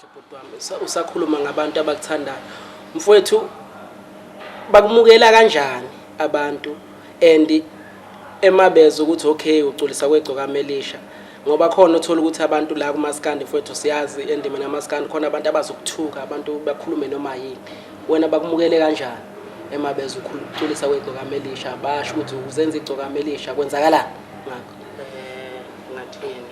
kahle bhuti wami usakhuluma ngabantu abakuthandayo mfowethu bakumukela kanjani abantu and emabeza ukuthi okay uculisa kwegcoka melisha ngoba khona uthola ukuthi abantu la kumaskandi mfowethu siyazi endimeni yamaskandi khona abantu abazokuthuka abantu bakhulume noma yini wena bakumukele kanjani emabeza uculisa kwegcoka melisha basho ukuthi uzenza igcoka melisha kwenzakalani ngakho ngathini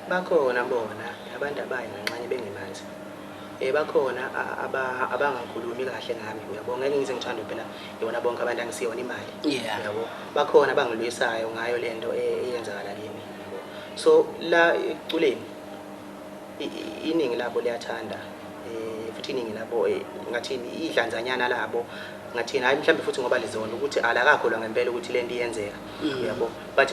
bakhona bona abantu abayi nganxanye bengemanzi bakhona abangakhulumi kahle ngami uyabona ngeke ngize ngithande phela yona bonke abantu angisiyona imali yabo bakhona abangilwisayo ngayo lento eyenzakala kimi so la eculeni iningi labo liyathanda futhi iningi labo ngathini idlanzanyana labo ngathini hayi mhlambe futhi ngoba lizona ukuthi alakakholwa ngempela ukuthi lento iyenzeka uyabo but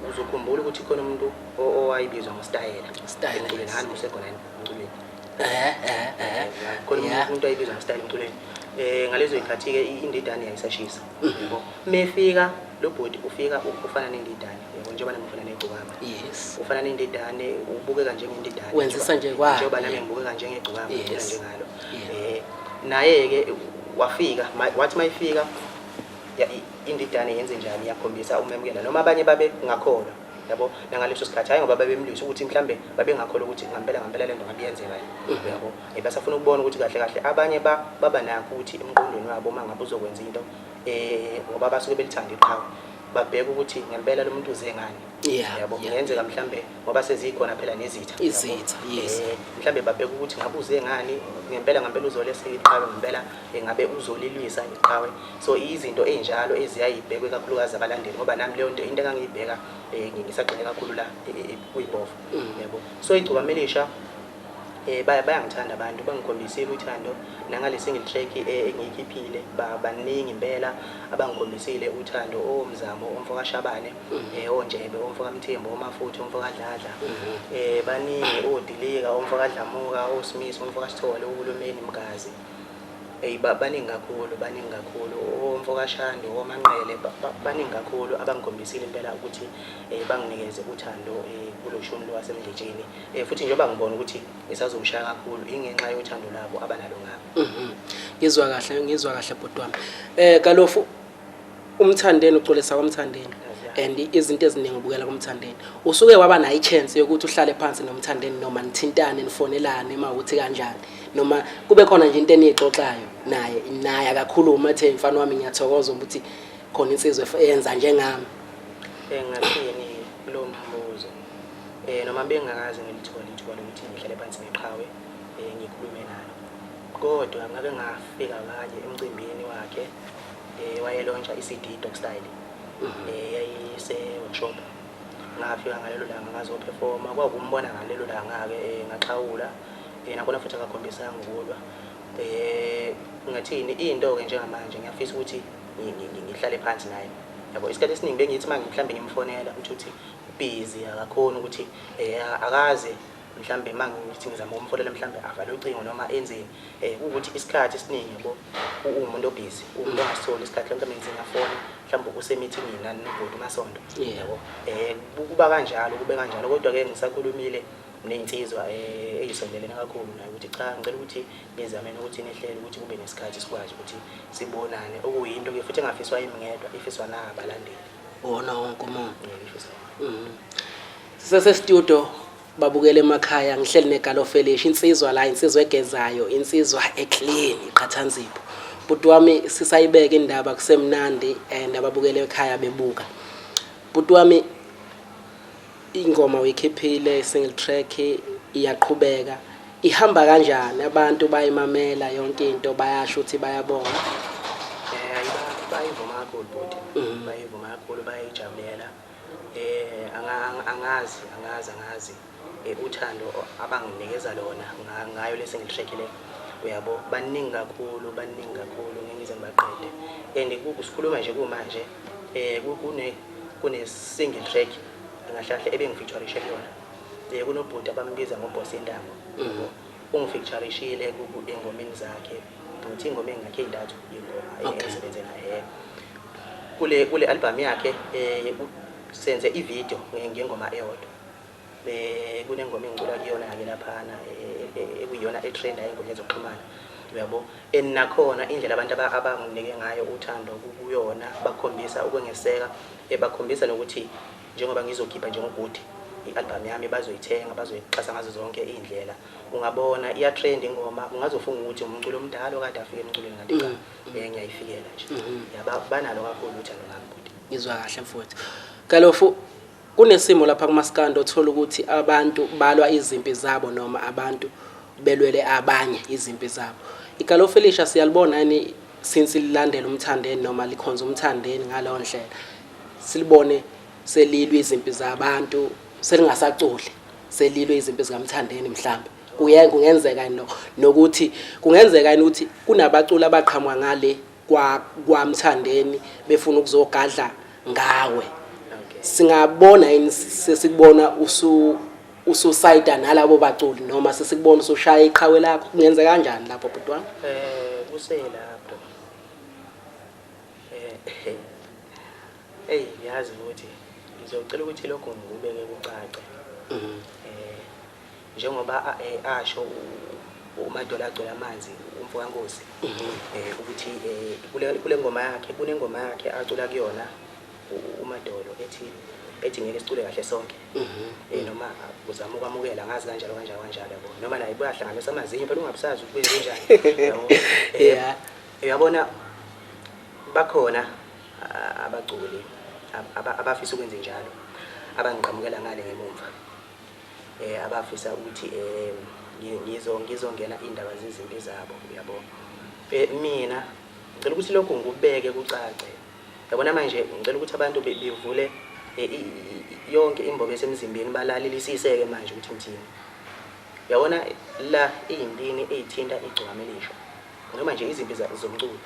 uzokhumbula ukuthi khona umuntu owayibizwa ngostayela emculeni hani usekhona emculeni khona umuntu ayibizwa ngostayela emculeni ngalezo ikhathi ke indidane yayisashisa yabo mefika lo bhodi ufika ufana nendidane yabo njengoba nami ufana negcokama yes ufana nendidane ubukeka njengendidane wenzisa nje kwayo njengoba nami ngibukeka njengegcokama njengalo naye ke wafika wathi mayifika indidane yenze njani yakhombisa umemukela noma abanye babe ngakholwa yabo ngaleso sikhathi hayi ngoba babemlwisa ukuthi mhlambe babe ngakholwa ukuthi ngempela lento ngabiyenzeka yabo basafuna ukubona ukuthi kahle kahle abanye baba nakho ukuthi emqondweni wabo mangabe uzokwenza into ngoba basuke belithanda iqhawe babheka ukuthi ngempela lo muntu uze ngani yabo ngenzeka mhlambe ngoba sezikhona phela nezitha yes mhlambe babheka ukuthi ngabe uze ngani ngempela uzolesa iqhawe ngempela ngabe uzolilwisa iqhawe so izinto ezinjalo eziyayibhekwe kakhulukazi abalandeli ngoba nami leyo nto into engangiyibheka ngisaqine kakhulu la kuyibhofu yabo so igcoka melisha bayangithanda abantu bangikhombisile uthando nangale single track engiyikhiphile baningi impela abangikhombisile uthando omzamo omfoka Shabane onjebe omfoka Mthembu omafuthu omfoka Dladla baningi odilika omfoka Dlamuka oSmith omfoka Sithole uhulumeni Mgazi baningi kakhulu omfoka Shando oManqele baningi kakhulu abangikhombisile impela ukuthi banginikeze uthando kuloshumi lwasemdletsheni futhi njengoba ngibona ukuthi ngisazoshaya kakhulu ingenxa yothando labo abanalo ngami ngizwa kahle bhuti wami kalofu umthandeni uculisa kwamthandeni and izinto eziningi ubukela kumthandeni usuke waba nayo ichance yokuthi uhlale phansi nomthandeni noma nithintane nifonelane ema ukuthi kanjani noma kube khona nje into enixoxayo naye akakhuluma ethe mfana wami ngiyathokoza ukuthi khona insizwe eyenza njengami ngathini lo mbuzo noma bengakazi ngilithola ithuba lokuthi ngihlale phansi neqhawe ngikhulume naye kodwa ngabe ngafika kanye emcimbini wakhe wayelontsha iCD Dog Style yayise workshop ngafika ngalelo langa ngazoperforma kwakumbona ngalelo langa ke ngaxhawula nakona futhi akakhombisanga ukulwa ngathini into ke njengamanje ngiyafisa ukuthi ngihlale phansi naye yabo isikhathi esiningi bengithi manje mhlambe ngimfonela ukuthi busy akakhona ukuthi akaze mhlambe mangithi ngizama ukumfolela mhlambe avale ucingo noma enzeni ukuthi isikhathi esiningi yabo umuntu obusy umuntu ongasitholi isikhathi mhlambe ngizingafona mhlambe usemeeting nani nobhuti Masondo yabo kuba kanjalo kodwa ke ngisakhulumile nensizwa eyisondelene kakhulu nayo ukuthi cha ngicela ukuthi ngizame ukuthi nehlele ukuthi kube nesikhathi sikwazi ukuthi sibonane okuyinto ke futhi engafiswa yimingedwa ifiswa nabalandeli wona wonke umuntu sise studio babukele emakhaya ngihleli negalofelish insizwa la insizwa egezayo insizwa eclean iqhathanzipho bhuti wami sisayibeka indaba kusemnandi and ababukele ekhaya bebuka bhuti wami ingoma uyikhiphile single track iyaqhubeka ihamba kanjani abantu bayimamela yonke into bayasho ukuthi bayabonga bayivuma kakhulu bhuti bayivuma kakhulu bayijabulela angazi uthando abanginikeza lona ngayo le single track le uyabo baningi kakhulu ngize ngibaqede and ukusikhuluma nje kumanje kune single track ngahlahle ebengifeatureishe yona kunobhuti abambiza ngoboss entambo ungifeaturishile engomeni zakhe ukuthi ingoma engakhe indathu ingoma esebenze naye kule album yakhe senze ivideo ngengoma eyodwa kunengoma engicula kuyona ke laphana ekuyona etrend ayingoma yezokuxhumana uyabo nakhona indlela abantu abanginike ngayo uthando kuyona bakhombisa ukwengeseka bakhombisa nokuthi njengoba ngizokhipha njengobhuti i-album yami bazoyithenga bazoyixhasa ngazo zonke indlela ungabona iya trend ingoma ungazofunga ukuthi umculo omdala okade afike emculweni kanti cha ngiyayifikela nje yaba banalo kakhulu uthando ngami bhuti ngizwa kahle mfowethu Galofu kunesimo lapha kumaskando othola ukuthi abantu balwa izimpi zabo noma abantu belwele abanye izimpi zabo iGalofu Elisha siyalibona yani since lilandela umthandeni noma likhonza umthandeni ngaleyo ndlela silibone selilwe izimpi zabantu selingasaculi selilwe izimpi zikamthandeni mhlawumbe kungenzeka nokuthi kungenzeka ukuthi kunabaculi abaqhamuka ngale kwamthandeni befuna ukuzogadla ngawe singabona yini sesikubona ususayida nalabo baculi noma sesikubona usushaya iqhawe lakho kungenza kanjani lapho bhuti wami kuselapho yazi ukuthi ngizocela ukuthi lokho ngikubeke kucace njengoba asho uMadola agcwele amanzi umfokankosi ukuthi kule ngoma yakhe kunengoma yakhe acula kuyona uMadolo ethi ngeke sicule kahle sonke noma uzama ukwamukela ngazi kanjalo yabo noma naye bayahlanganisa amazinyo phela ungabusazi ukuthi kwenze njani uyabona bakhona abaculi abafisa ukwenza njalo abangiqhamukela ngale ngemumva abafisa ukuthi ngizongena indaba zezimpi zabo uyabo mina ngicela ukuthi lokho ngikubeke kucace yabona manje ngicela ukuthi abantu bevule yonke imbobo esemzimbeni balalelisiseke manje ukuthi ngithini yabona la indini ezithinta igcwame lisho noma nje izimpi zomculo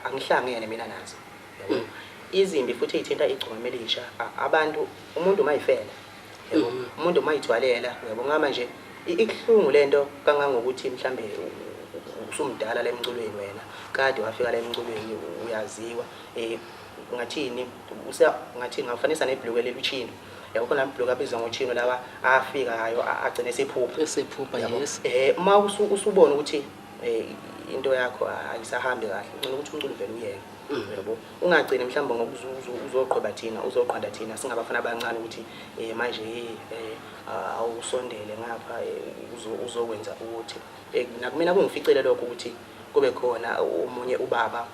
angihlangene mina nazo yabo izimbi futhi ezithinta igcwame lisha abantu umuntu mayifela yabo umuntu mayithwalela yabo ngama nje ikhulungu lento kangangokuthi mhlambe usumdala la emculweni wena kade wafika la emculweni uyaziwa ngathini ngathini ngafanisa nebhloko leluchino yabo khona ibhloko abizwa ngochino lawa afikayo agcine sephupha yes uma usubona ukuthi into yakho ayisahambi kahle ngicela ukuthi umculo vele uyeke yabo ungagcine mhlawumbe ngokuzoqhweba thina uzoqhwanda thina singabafana abancane ukuthi manje awusondele ngapha uzokwenza ukuthi nakumina kungificele lokho ukuthi kube khona umunye ubaba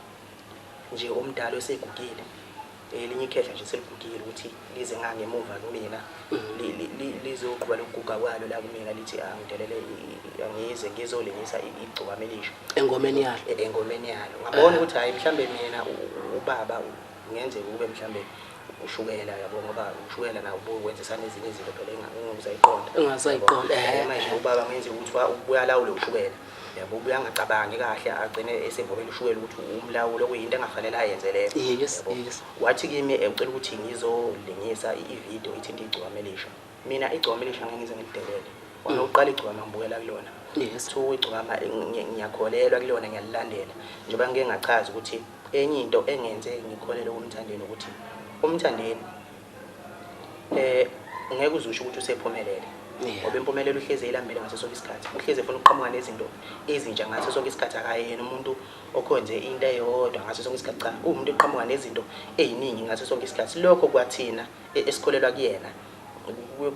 nje omdala osegugile elinye ikhehla nje seligugile ukuthi lize ngangemuva kumina lizokuba lokuguga kwalo la kumina lithi angidelele angize ngizolengisa igcokame lisho engomeni yalo ngabona ukuthi hayi mhlambe mina ubaba ngenze kube mhlambe ushukela yabo ngoba ushukela nawo ubukwenzisana ezinye izinto phela engazayiqonda manje ubaba ngenze ukuthi ubuya lawule ushukela yabo ubuya angacabangi kahle agcine esevobela ushukela ukuthi umlawulo kuyinto engafanele ayenze leyo yes wathi kimi ecela ukuthi ngizolengisa ivideo ithinta igcokame lisho mina igcokame lisho ngeke ngize ngidelele wona uqala igcokama ngibukela kulona yes so igcokama ngiyakholelwa kulona ngiyalilandela njengoba ngeke ngachaza ukuthi enye into engenze ngikholele umthandeni ukuthi umthandeni ngeke uzusho ukuthi usephumelele ngoba impumelelo uhleze ilambele ngaso sonke isikhathi uhleze ufuna ukuqhamuka nezinto ezintsha ngaso sonke isikhathi akayena umuntu okhonze into eyodwa ngaso sonke isikhathi cha umuntu oqhamuka nezinto eziningi ngaso sonke isikhathi lokho kwathina esikholelwa kuyena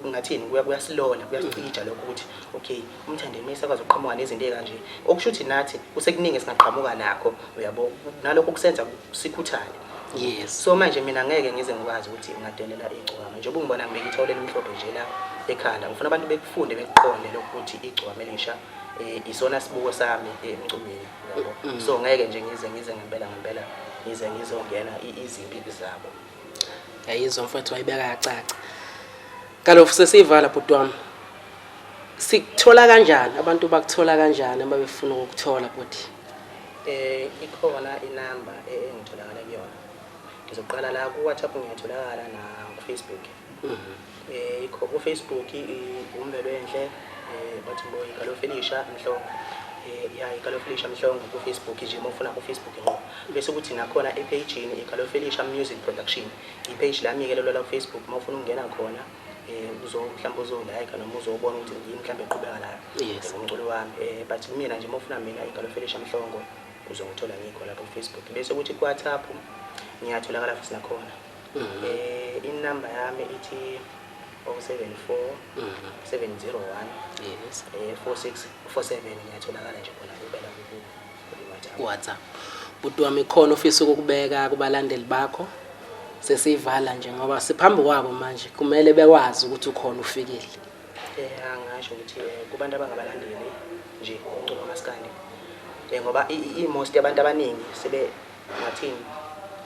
ngathini kuyasilola kuyasicija lokho ukuthi okay umthandeni mayisakwazi ukuqhamuka nezinto ezikanje okusho ukuthi nathi usekuningi singaqhamuka nakho uyabo nalokho kusenza sikhuthale yes so manje mina ngeke ngize ngikwazi ukuthi ngingadelela igcokama njengoba ngibona ngibeka ithawuleni emhlophe nje la ekhanda ngifuna abantu bekufunde bekuqonde lokho ukuthi igcokama elisha isona sibuko sami emculweni yabo so ngeke nje ngize ngempela ngize ngizongena izimpi zabo yayizwa mfowethu wayibeka yacaca Galofu sesivala bhuti wami sikuthola kanjani abantu bakuthola kanjani uma befuna ukuthola bhuti ikhona inamba engitholakala kuyona ngizoqala la ku WhatsApp ngiyatholakala na ku Facebook ku Facebook umbelo enhle bathi boy Galofu Elisha Mhlongo iGalofu Elisha Mhlongo ku Facebook nje mufuna ku Facebook ngqo bese kuthi nakhona epage ini iGalofu Elisha Music Production ipage lami ke lelo la ku Facebook mawufuna ukungena khona mhlawumbe uzolike noma uzobona ukuthi yini mhlawumbe eqhubeka la Yes. ngomculo wami but mina nje mawufuna mina igalo Felicia Mhlongo uzongithola ngikho lapha ku Facebook bese ukuthi ku WhatsApp ngiyatholakala futhi nakhona inamba yami ithi 074 701 Yes. 4647 ngiyatholakala nje khona ubela ku WhatsApp. Buti wami khona ofisa ukubeka kubalandeli bakho. Sesivala nje ngoba siphambi kwabo manje kumele bekwazi ukuthi ukhona ufikile. Angasho ukuthi kubantu abangabalandeli nje umculo kaMaskandi ngoba most yabantu abaningi sebe ngathini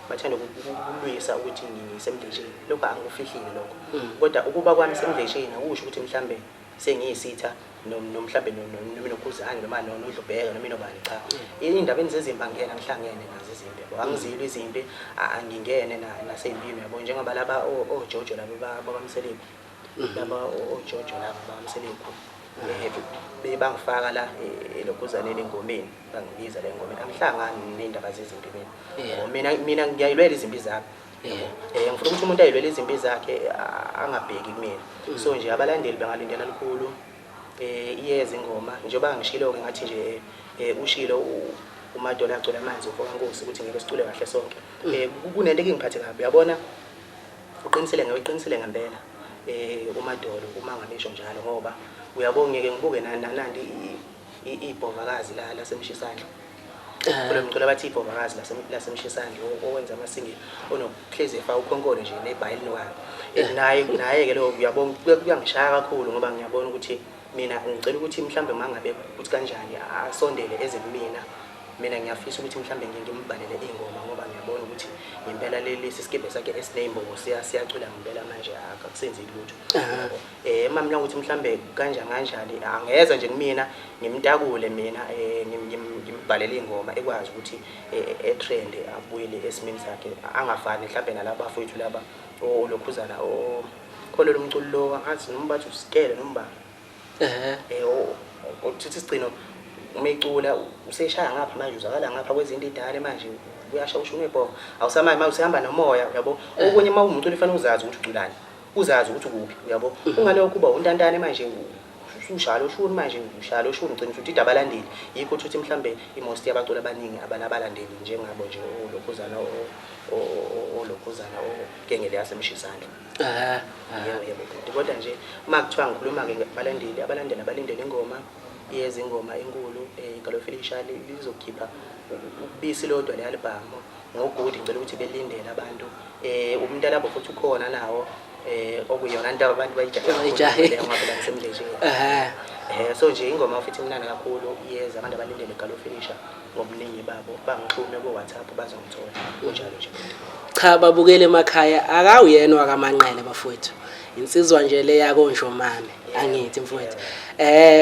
bathanda ukulwisa ukuthi ngisemdlesheni lokho angikufihlile lokho kodwa ukuba kwami semdlesheni akusho ukuthi mhlambe sengiyisitha nomhlambe noMinokuzane noma noDlubheka noma inobani cha indaba enizezimba ngena ngihlangene nazo izimpi angizilwe izimpi angingene nasempini yabo njengoba laba oJojo laba babamseleko laba oJojo laba babamseleko bebangifaka la elokuzane lengomeni bangibiza le ngomeni angihlangani neindaba zezimpi mina ngiyayilwela izimpi zami ngifuna ukuthi umuntu ayilwele izimpi zakhe angabheki kumina so nje abalandeli bangalindela likhulu iyeza ingoma njengoba ngishilo ke ngathi nje ushilo uMadola agcola amanzi uFokankosi ukuthi ngeke sicule kahle sonke kunento engiphathe kabi uyabona uqinisele ngempela uMadola uma ngabisho njalo ngoba uyabona ngeke ngibuke nanandi ibhovakazi la lasemshisandla kulo mculo bathi ibhovakazi lasemshisandla owenza amasingi onokuhlezi efa ukhonkolo nje neBhayibheli nokani naye ke lo uyabona kuyangishaya kakhulu ngoba ngiyabona ukuthi mina ngicela ukuthi mhlambe mangabe ukuthi kanjani asondele ezemina mina ngiyafisa ukuthi mhlambe ngimbalele ingoma ngoba ngiyabona ukuthi impela lesi skebe sakhe esineyimbobo siyacula ngempela manje akusenzi lutho emamla ukuthi mhlambe kanjani angeza nje kumina ngimtakule mina ngimbalele ingoma ekwazi ukuthi etrend abuyele esimini sakhe angafani mhlambe nalabo bafowethu laba olokhuzana kholo lomculo lo angazi noma bathi usikele noma uthi sigcino umecula useshaya ngapha manje uzakala ngapha kwezinto idale manje uyasha usho unebhoka awusamanje manje usihamba nomoya yabo okunye mawumculo ifanele uzazi ukuthi uculani uzazi ukuthi ukuphi yabo ungaleyo kuba untantane manje ushalo shuni manje ushalo shuni ugcina ukuthi idabalandeli yikho ukuthi mhlambe imost yabacula abaningi abanabalandeli njengabo nje olokhuzana olokhuzana ogengele yasemshisandla yebo kodwa nje uma kuthiwa ngikhuluma ke abalandeli abalindele ingoma iyeza ingoma enkulu igalo Felicia lizokhipha ubisi lodwa le album ngogodi ngicela ukuthi belindele abantu umntana labo futhi ukhona nawo okuyona into abantu bayijahe ngoba semdlesheni so nje ingoma futhi mnandi kakhulu iyeza abantu abalindele igalo Felicia ngobuningi babo bangixhume ku WhatsApp bazongithola kunjalo nje cha babukele emakhaya akawuyena wakaManqele bafowethu insizwa nje le yakonjomane angithi mfowethu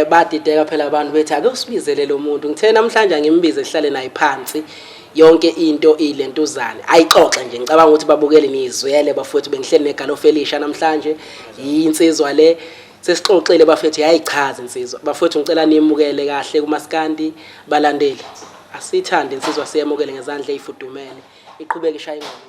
badideka phela abantu bethi ake usibizele lo muntu ngithe namhlanje ngimbize sihlale naye phansi yonke into ilentuzane ayixoxe nje ngicabanga ukuthi babukele nizwele bafowethu bengihleli negalo Felicia namhlanje insizwa le sesixoxile bafowethu yayichaza insizwa bafowethu ngicela nimukele kahle kuMaskandi balandeli asithande insizwa siyemukele ngezandla ezifudumele iqhubeka ishaya ingoma